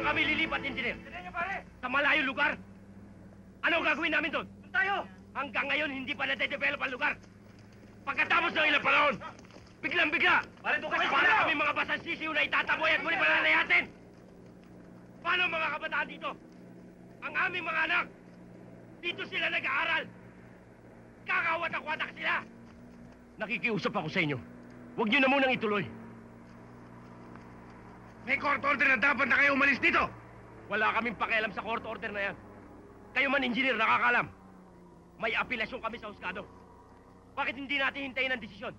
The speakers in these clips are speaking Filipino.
Saan kami lilipat, engineer? Sa malayong lugar? Ano gagawin namin doon? Doon tayo! Hanggang ngayon, hindi pa nade-develop ang lugar. Pagkatapos ng ilang panahon, biglang-bigla, para kami mga basansisiw na itataboy at muli palalayatin. Paano mga kabataan dito? Ang aming mga anak, dito sila nag-aaral. Kakawatak-watak sila. Nakikiusap ako sa inyo. Huwag niyo na munang ituloy. May court order na dapat na kayo umalis dito. Wala kaming pakialam sa court order na yan. Kayo man, engineer, nakakalam. May apelasyon kami sa husgado. Bakit hindi natin hintayin ang desisyon?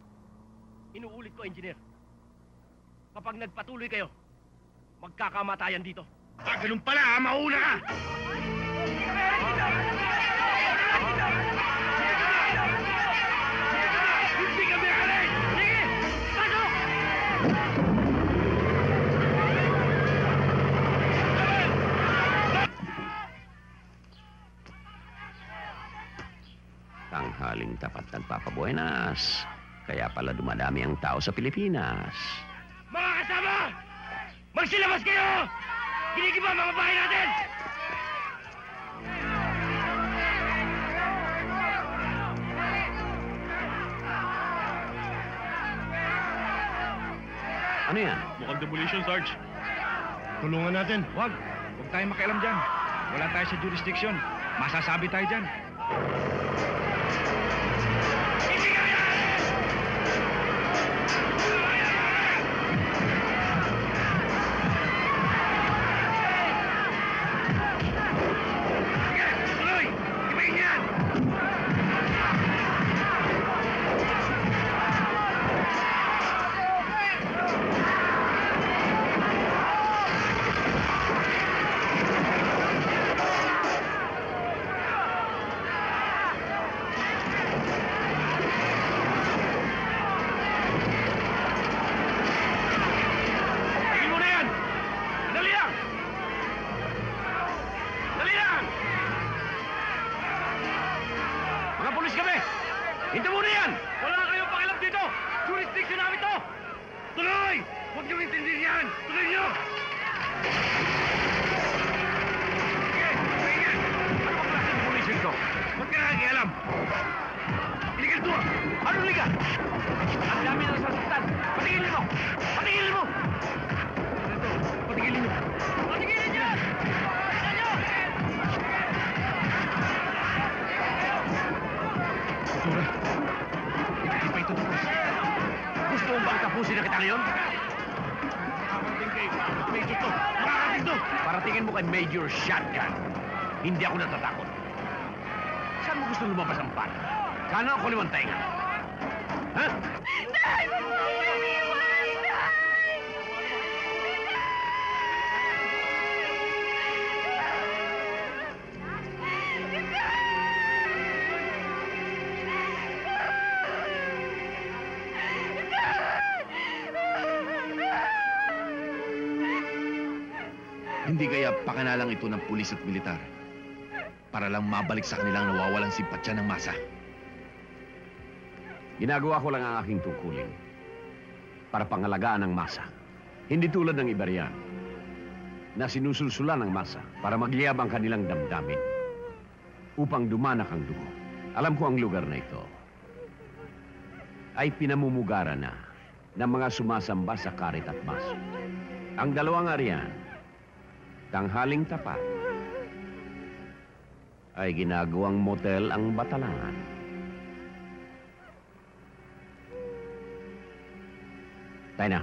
Inuulit ko, engineer. Kapag nagpatuloy kayo, magkakamatayan dito. Ganun pala, ha? Mauna ka! Hindi kami alis! Sige! Pasok! Tanghaling tapat nagpapabuenas. Kaya pala dumadami ang tao sa Pilipinas. Mga kasama! Magsilabas kayo! Ginigiba mga bahay natin! Ano yan? Mukhang demolition, Sarge. Tulungan natin. Huwag tayong makialam dyan. Wala tayo sa jurisdiction. Masasabi tayo dyan. Paratingin mo kay Major Shotgun. Hindi ako natatakot. Saan mo gusto lumabas ang pala? Kano ako limang tainga? Ha? Nay! Huwag mo kami iwan! Nay! Hindi kaya pakanalang ito ng pulis at militar para lang mabalik sa kanilang nawawalang simpatsya ng masa. Ginagawa ko lang ang aking tungkulin para pangalagaan ang masa. Hindi tulad ng iba riyan na sinusulsulan ng masa para magliyab ang kanilang damdamin upang dumanak ang dugo. Alam ko ang lugar na ito ay pinamumugaran na ng mga sumasamba sa karit at baso. Ang dalawang ariyan, tanghaling tapat, ay ginagawang motel ang Batalangan. Tayo na.